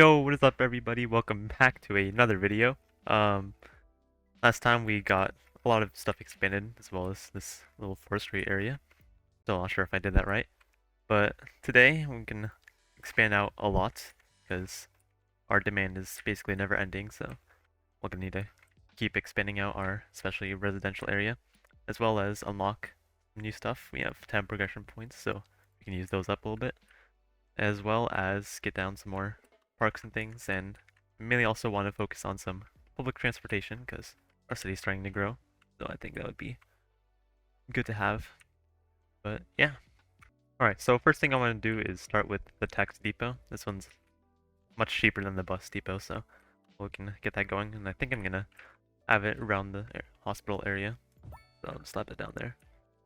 Yo, what is up everybody? Welcome back to another video. Um, Last time we got a lot of stuff expanded as well as this little forestry area. Still not sure if I did that right. But today we can expand out a lot because our demand is basically never ending, so we're gonna need to keep expanding out our especially residential area, as well as unlock new stuff. We have 10 progression points, so we can use those up a little bit, as well as get down some more parks and things, and mainly also want to focus on some public transportation because our city's starting to grow. So I think that would be good to have. But yeah. Alright, so first thing I want to do is start with the taxi depot. This one's much cheaper than the bus depot, so we can get that going. And I think I'm gonna have it around the hospital area. So I'll just slap it down there.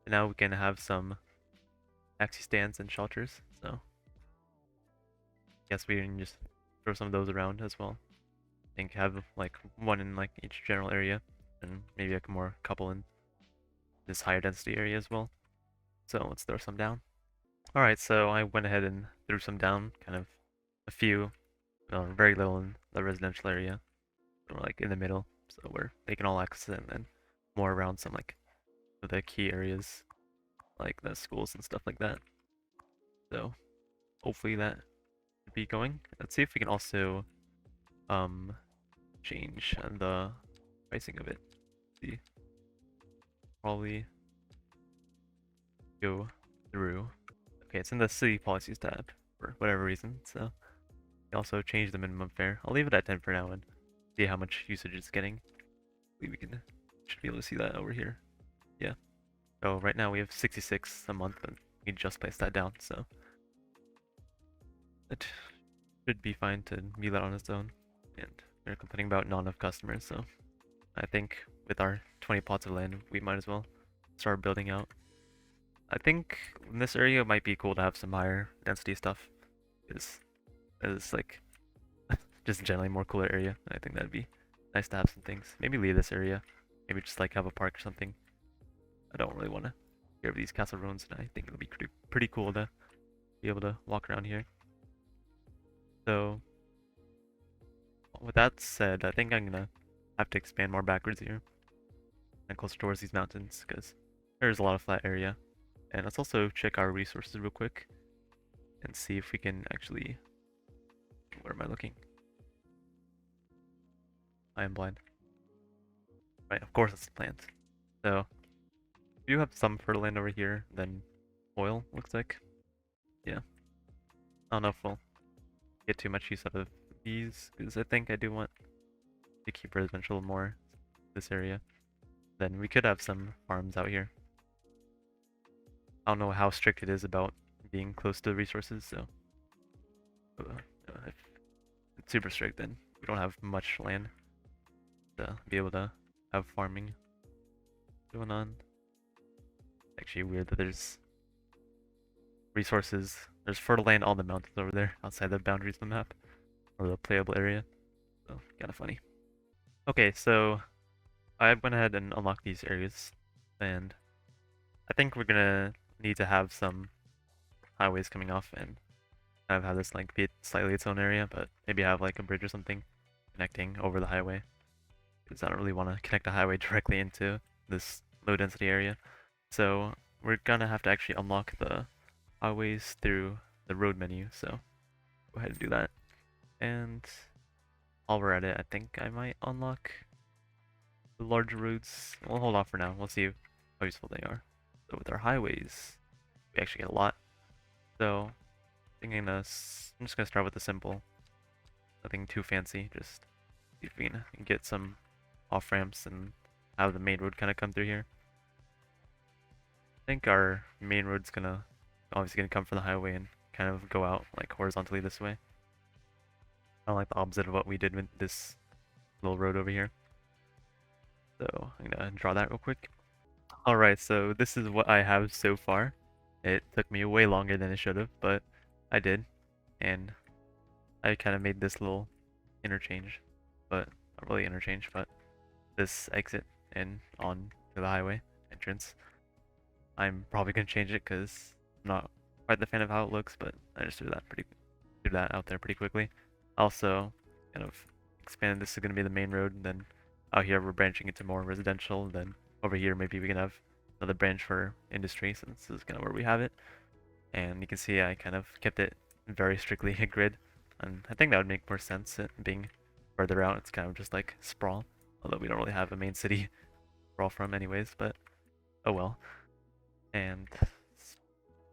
And now we can have some taxi stands and shelters. So guess we can just throw some of those around as well. I think have like one in like each general area, and maybe like more couple in this higher density area as well. So let's throw some down. Alright, so I went ahead and threw some down, kind of a few, very little in the residential area, or like in the middle, so where they can all access it, and then more around some like the key areas, like the schools and stuff like that. So hopefully that should be going. Let's see if we can also change the pricing of it. Let's see, probably go through. Okay, it's in the city policies tab for whatever reason, so we also change the minimum fare. I'll leave it at 10 for now and see how much usage it's getting. We should be able to see that over here. Yeah. So right now we have 66 a month, and we can just place that down, so it should be fine to leave that on its own. And we're complaining about not enough customers, so I think with our 20 plots of land, we might as well start building out. I think in this area it might be cool to have some higher density stuff, because it's like just generally more cooler area. I think that'd be nice to have some things. Maybe leave this area. Maybe just like have a park or something. I don't really want to get over these castle ruins, and I think it'll be pretty cool to be able to walk around here. So with that said, I think I'm gonna have to expand more backwards here and closer towards these mountains because there's a lot of flat area. And let's also check our resources real quick and see if we can actually... Where am I looking? I am blind. Right, of course it's the plant. So, we do have some fertile land over here, then oil, looks like. Yeah. I don't know if we'll get too much use out of these, because I think I do want to keep residential more this area. Then we could have some farms out here. I don't know how strict it is about being close to the resources, so if it's super strict, then we don't have much land to be able to have farming going on. Actually weird that there's resources, there's fertile land on the mountains over there outside the boundaries of the map, or the playable area, so kind of funny. Okay, so I went ahead and unlocked these areas, and I think we're gonna need to have some highways coming off and kind of have this like be slightly its own area, but maybe have like a bridge or something connecting over the highway, because I don't really want to connect the highway directly into this low density area. So we're gonna have to actually unlock the highways through the road menu, so go ahead and do that. And while we're at it, I think I might unlock the larger roads. We'll hold off for now. We'll see how useful they are. So with our highways, we actually get a lot. So I'm just gonna start with the simple. Nothing too fancy. Just see if we can get some off ramps and have the main road kind of come through here. I think our main road's obviously gonna come from the highway and kind of go out like horizontally this way. Kind of like the opposite of what we did with this little road over here. So I'm gonna draw that real quick. Alright, so this is what I have so far. It took me way longer than it should have, but I did. And I kind of made this little interchange, but not really interchange, but this exit and on to the highway entrance. I'm probably gonna change it because I'm not quite the fan of how it looks, but I just threw that out there pretty quickly. Also, kind of expand. This is going to be the main road, and then out here we're branching into more residential. And then over here maybe we can have another branch for industry, since this is kind of where we have it. And you can see I kind of kept it very strictly a grid, and I think that would make more sense. It being further out, it's kind of just like sprawl, although we don't really have a main city to sprawl from anyways, but oh well. And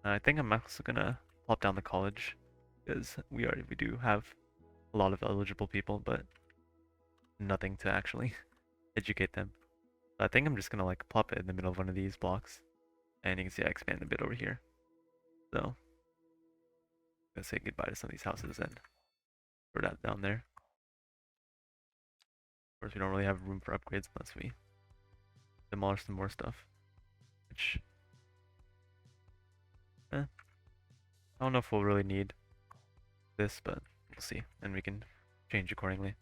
I think I'm also gonna plop down the college, because we do have a lot of eligible people, but nothing to actually educate them. So I think I'm just gonna like plop it in the middle of one of these blocks, and you can see I expand a bit over here. So I'm gonna say goodbye to some of these houses and throw that down there. Of course, we don't really have room for upgrades unless we demolish some more stuff, which I don't know if we'll really need this, but we'll see, and we can change accordingly.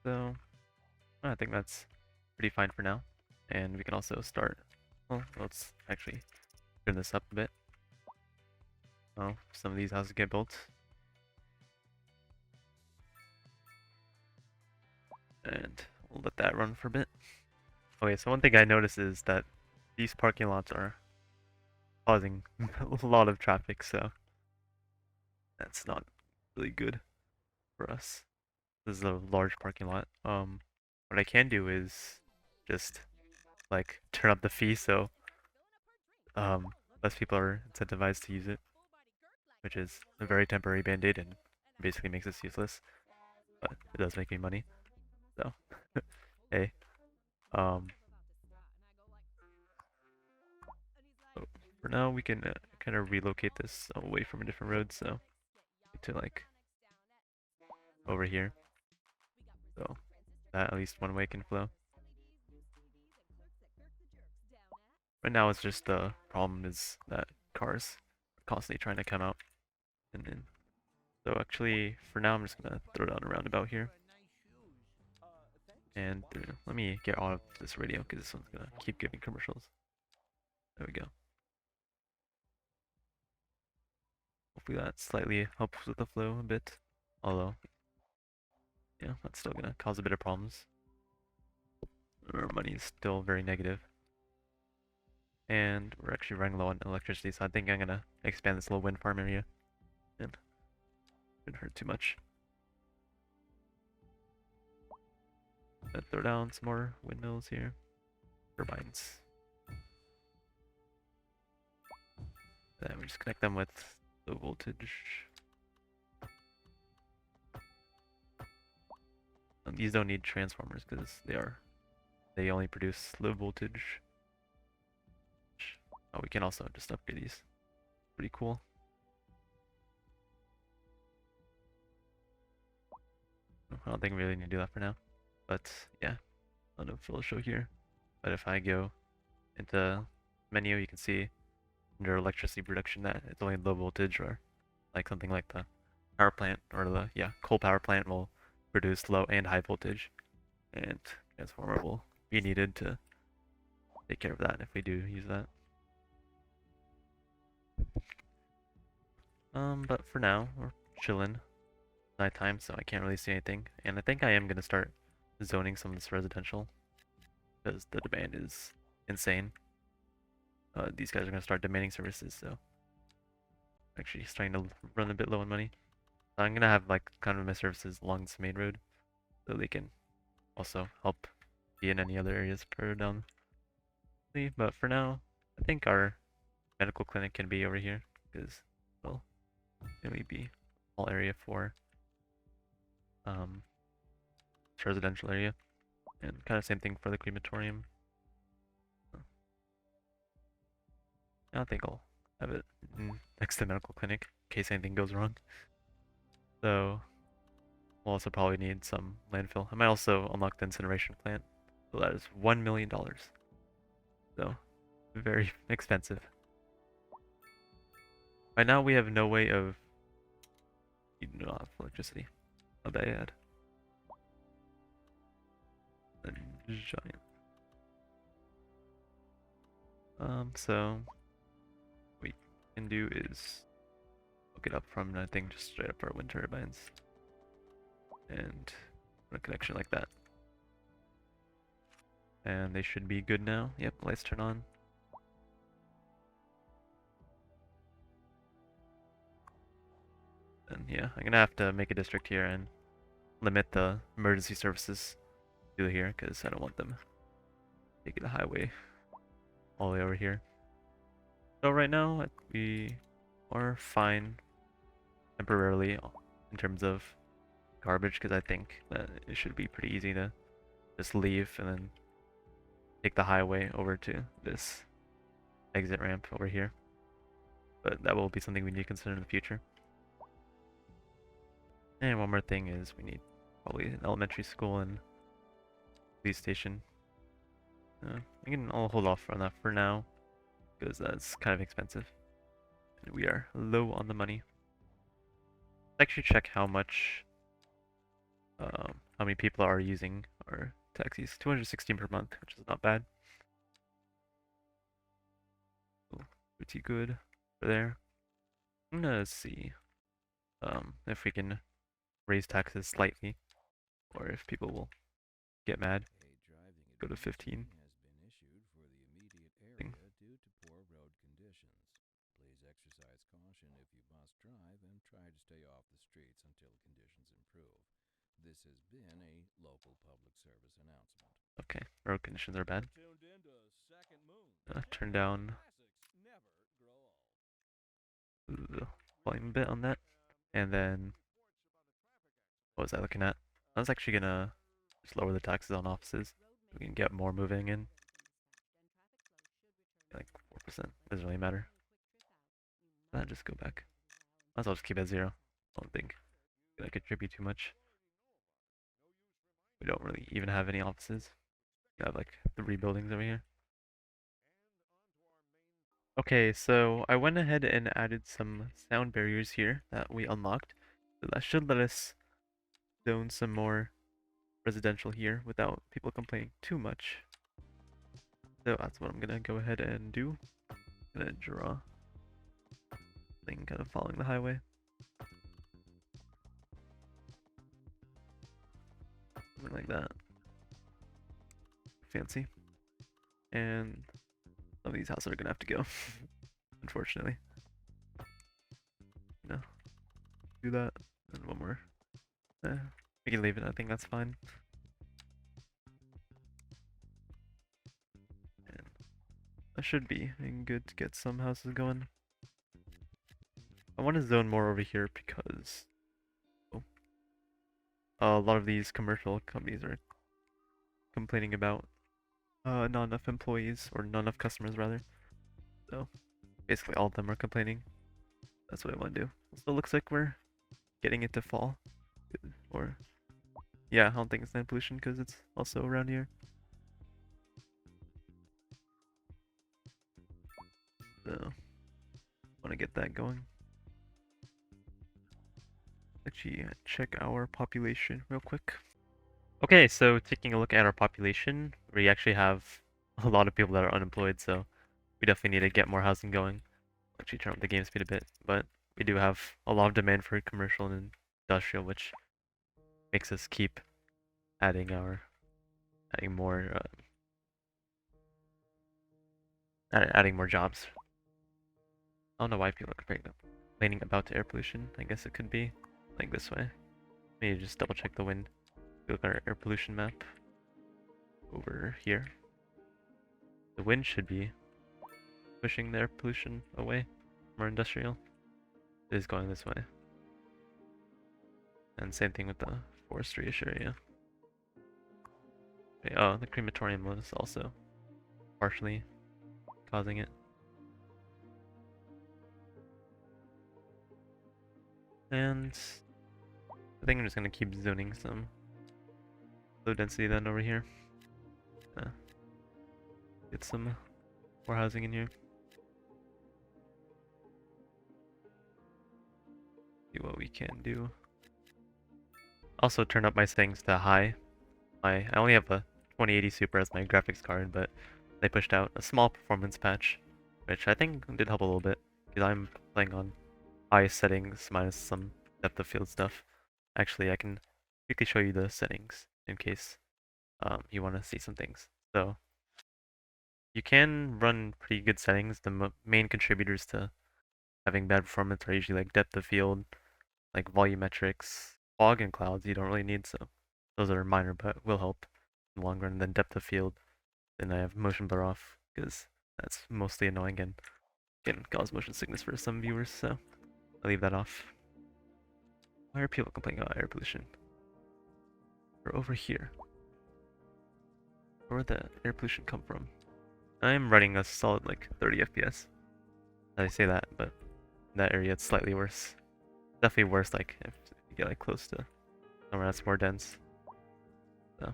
So I think that's pretty fine for now, and we can also start. Well, let's actually turn this up a bit. Oh, some of these houses get built. And we'll let that run for a bit. Okay, so one thing I noticed is that these parking lots are causing a lot of traffic, so that's not really good for us. This is a large parking lot. What I can do is just like turn up the fee so um less people are incentivized to use it, which is a very temporary band-aid and basically makes us useless, but it does make me money. So hey, um, so for now we can kind of relocate this away from a different road, so to like over here, so that at least one way can flow. Right now it's just the problem is that cars are constantly trying to come out, and then so actually for now I'm just gonna throw down a roundabout here. And let me get out of this radio because this one's gonna keep giving commercials. There we go. Hopefully that slightly helps with the flow a bit. Although, yeah, that's still gonna cause a bit of problems. Our money is still very negative. And we're actually running low on electricity, so I think I'm gonna expand this little wind farm area. And it shouldn't hurt too much. Let's throw down some more windmills here. Turbines. Then we just connect them with low voltage. These don't need transformers because they only produce low voltage. Oh, we can also just upgrade these. Pretty cool. I don't think we really need to do that for now. But yeah, I don't know if it'll show here. But if I go into menu, you can see under electricity production that it's only low voltage, or like something like the power plant or the coal power plant will produce low and high voltage, and transformer will be needed to take care of that if we do use that. But for now we're chilling. Nighttime, so I can't really see anything, and I think I am gonna start zoning some of this residential because the demand is insane. These guys are gonna start demanding services, so actually starting to run a bit low on money. So I'm gonna have like kind of my services along this main road, so they can also help be in any other areas further down. But for now, I think our medical clinic can be over here because well, it'll be all area for um residential area, and kind of same thing for the crematorium. I don't think I'll have it next to the medical clinic in case anything goes wrong. So we'll also probably need some landfill. I might also unlock the incineration plant. So that is $1 million. So very expensive. Right now we have no way of eating off electricity. How bad. A giant. So what we can do is hook it up from, I think, just straight up our wind turbines. And run a connection like that. And they should be good now. Yep, lights turn on. And yeah, I'm gonna have to make a district here and limit the emergency services to here, because I don't want them taking the highway all the way over here. So right now, we are fine temporarily in terms of garbage, because I think that it should be pretty easy to just leave and then take the highway over to this exit ramp over here. But that will be something we need to consider in the future. And one more thing is we need probably an elementary school and police station. I'll hold off on that for now, because that's kind of expensive. And we are low on the money. Let's actually check how many people are using our taxis. 216 per month, which is not bad. Ooh, pretty good for there. I'm gonna see if we can raise taxes slightly, or if people will get mad. Go to 15. Thing. Okay, road conditions are bad. Turn down the volume a bit on that. And then, what was I looking at? I was actually gonna just lower the taxes on offices. We can get more moving in. Like 4%, doesn't really matter. I'll just go back. Might as well just keep it at 0. I don't think that contribute too much. We don't really even have any offices. We have like 3 buildings over here. Okay, so I went ahead and added some sound barriers here that we unlocked. So that should let us zone some more residential here without people complaining too much. So that's what I'm gonna go ahead and do. I'm gonna draw thing kind of following the highway. Something like that. Fancy. And some of these houses are gonna have to go, unfortunately. No. Do that. And one more. We can leave it, I think that's fine. And that should be good to get some houses going. I want to zone more over here because a lot of these commercial companies are complaining about not enough employees, or not enough customers rather. So basically all of them are complaining. That's what I want to do. So it looks like we're getting it to fall. Or yeah, I don't think it's land pollution because it's also around here. So want to get that going. Actually, check our population real quick. Okay, so taking a look at our population, we actually have a lot of people that are unemployed, so we definitely need to get more housing going. Actually turn up the game speed a bit, but we do have a lot of demand for commercial and industrial, which makes us keep adding more adding more jobs. I don't know why people are complaining about air pollution. I guess it could be like this way. Maybe just double check the wind. Look at our air pollution map over here. The wind should be pushing the air pollution away from our industrial. It is going this way. And same thing with the forestry-ish area. Okay, oh, the crematorium was also partially causing it. And I think I'm just gonna keep zoning some low density then over here. Get some more housing in here. See what we can do. Also turn up my settings to high. I only have a 2080 Super as my graphics card, but they pushed out a small performance patch, which I think did help a little bit, because I'm playing on high settings minus some depth of field stuff. Actually, I can quickly show you the settings in case you want to see some things. So you can run pretty good settings. The main contributors to having bad performance are usually like depth of field, like volumetrics, fog and clouds you don't really need, so those are minor but will help in the long run. And then depth of field, then I have motion blur off because that's mostly annoying and can cause motion sickness for some viewers, so I leave that off. Why are people complaining about air pollution? We're over here. Where would the air pollution come from? I'm running a solid like 30 FPS. I say that, but in that area it's slightly worse. Definitely worse like if you get like close to somewhere that's more dense. So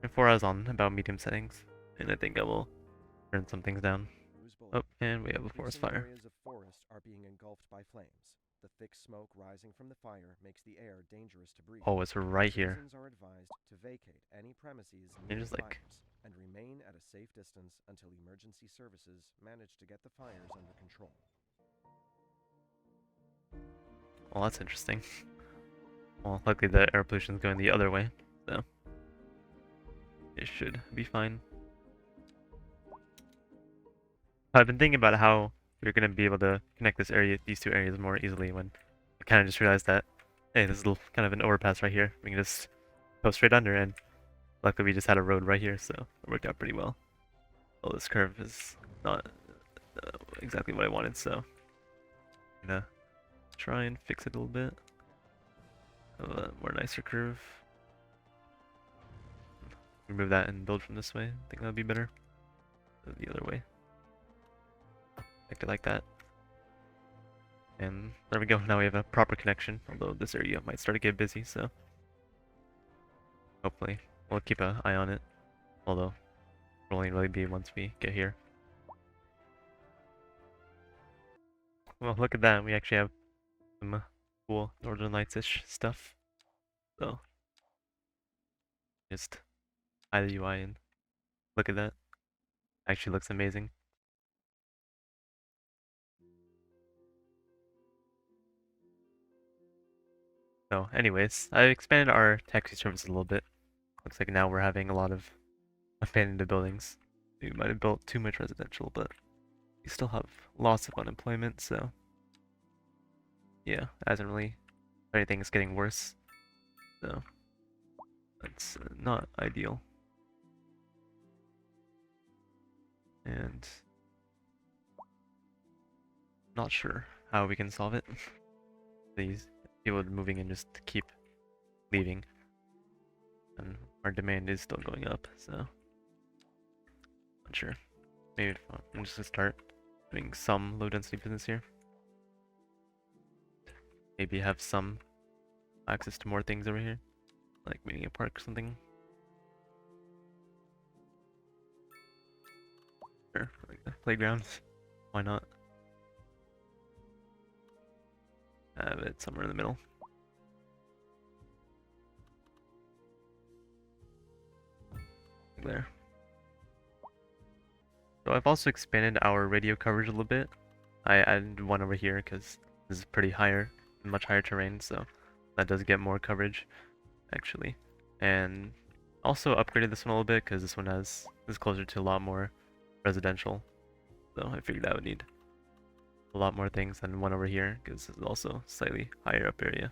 before I was on about medium settings, and I think I will turn some things down. Oh, and we have a forest fire. Areas of forest are being engulfed by flames. The thick smoke rising from the fire makes the air dangerous to breathe. Oh, it's right here. Citizens are advised to vacate any premises You're near just like fires and remain at a safe distance until emergency services manage to get the fires under control. well, that's interesting. Well, luckily the air pollution is going the other way, so it should be fine. I've been thinking about how we're gonna be able to connect these two areas more easily when I kind of just realized that, hey, this is kind of an overpass right here. We can just go straight under, and luckily we just had a road right here, so it worked out pretty well. Well, this curve is not exactly what I wanted, so I'm gonna try and fix it a little bit. Have a more nicer curve. Remove that and build from this way. I think that would be better. The other way. Make it like that. And there we go. Now we have a proper connection, although this area might start to get busy, so hopefully we'll keep an eye on it. Although it'll only really be once we get here. Well, look at that. We actually have some cool Northern Lights-ish stuff. So just hide the UI and look at that. Actually looks amazing. So anyways, I expanded our taxi service a little bit. Looks like now we're having a lot of abandoned buildings. We might have built too much residential, but we still have lots of unemployment, so yeah, hasn't really, if anything, is getting worse. So that's not ideal. And not sure how we can solve it. These people moving in just keep leaving. And our demand is still going up, so not sure. Maybe I'm just gonna start doing some low density business here. Maybe have some access to more things over here, like meeting a park or something. Sure, like the playground. Why not? Have it somewhere in the middle. There. So I've also expanded our radio coverage a little bit. I added one over here because this is pretty higher, much higher terrain, so that does get more coverage, actually. And also upgraded this one a little bit because this one is closer to a lot more residential. So I figured I would need a lot more things than one over here because this is also slightly higher up area.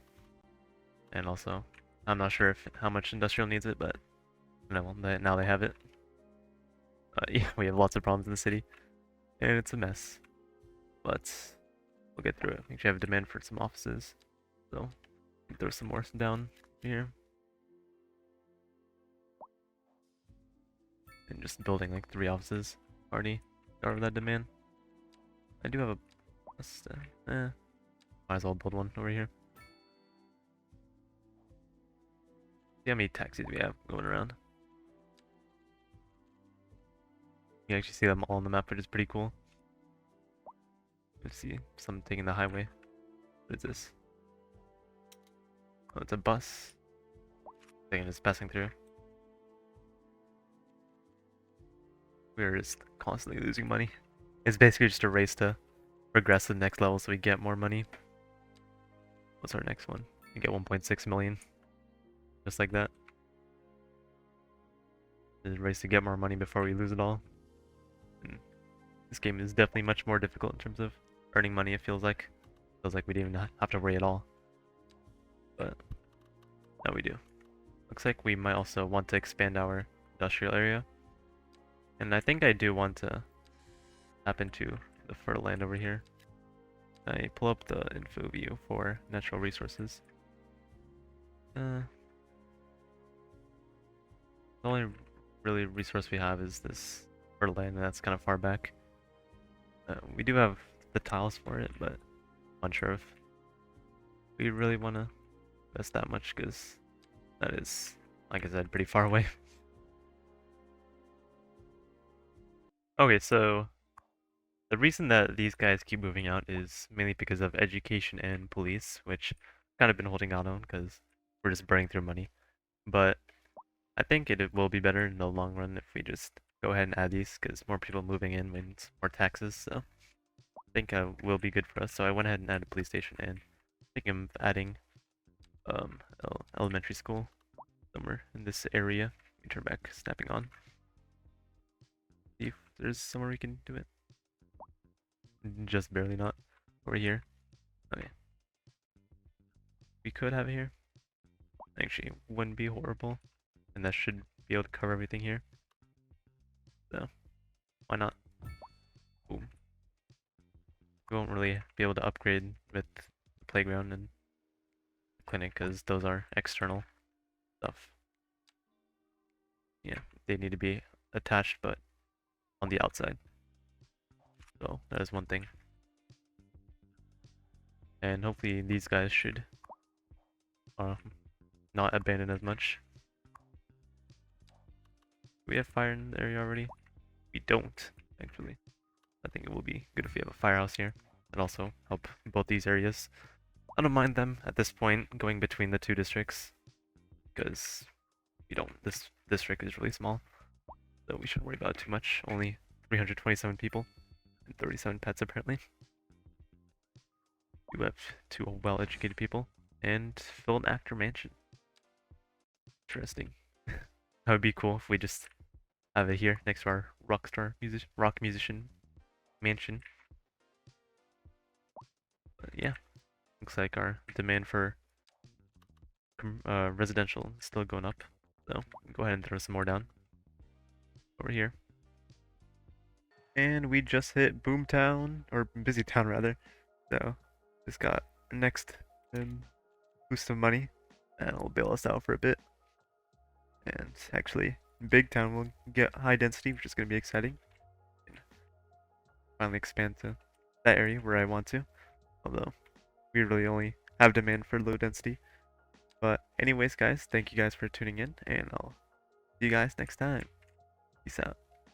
And also, I'm not sure how much industrial needs it, but no, now they have it. Yeah, we have lots of problems in the city, and it's a mess. But we'll get through it. We actually have a demand for some offices, so throw some more down here. And just building like 3 offices already over that demand. I do have a might as well build one over here. See how many taxis we have going around. You actually see them all on the map, which is pretty cool. Let's see some taking the highway. What is this? Oh, it's a bus. I think it's passing through. We're just constantly losing money. It's basically just a race to progress to the next level so we get more money. What's our next one? We get 1.6 million. Just like that. There's a race to get more money before we lose it all. And this game is definitely much more difficult in terms of earning money, it feels like. Feels like we didn't even have to worry at all. But now we do. Looks like we might also want to expand our industrial area. And I think I do want to tap into the fertile land over here. I pull up the info view for natural resources. The only really resource we have is this fertile land, and that's kind of far back. We do have the tiles for it, but I'm unsure if we really want to invest that much, because that is, like I said, pretty far away. Okay, so the reason that these guys keep moving out is mainly because of education and police, which I've kind of been holding out on because we're just burning through money. But I think it will be better in the long run if we just go ahead and add these, because more people moving in means more taxes. So I think will be good for us. So I went ahead and added a police station, and thinking of adding elementary school somewhere in this area. Let me turn back snapping on. See if there's somewhere we can do it. Just barely not. Over here. Okay. We could have it here. Actually, wouldn't be horrible. And that should be able to cover everything here. So, why not? Boom. We won't really be able to upgrade with the playground and the clinic because those are external stuff. Yeah, they need to be attached, but on the outside. So, that is one thing. And hopefully these guys should not abandon as much. Do we have fire in the area already? We don't, actually. I think it will be good if we have a firehouse here. And also help both these areas. I don't mind them at this point going between the two districts. Because this district is really small. So we shouldn't worry about it too much. Only 327 people. And 37 pets apparently. We have 2 well-educated people. And film actor mansion. Interesting. That would be cool if we just have it here next to our rock musician mansion. But yeah, looks like our demand for residential is still going up. So go ahead and throw some more down over here. And we just hit Boomtown, or Busy Town rather. So just got our next boost of money, and it'll bail us out for a bit. And actually, Big Town will get high density, which is going to be exciting. And finally expand to that area where I want to. Although we really only have demand for low density. But anyways, guys, thank you guys for tuning in, and I'll see you guys next time. Peace out.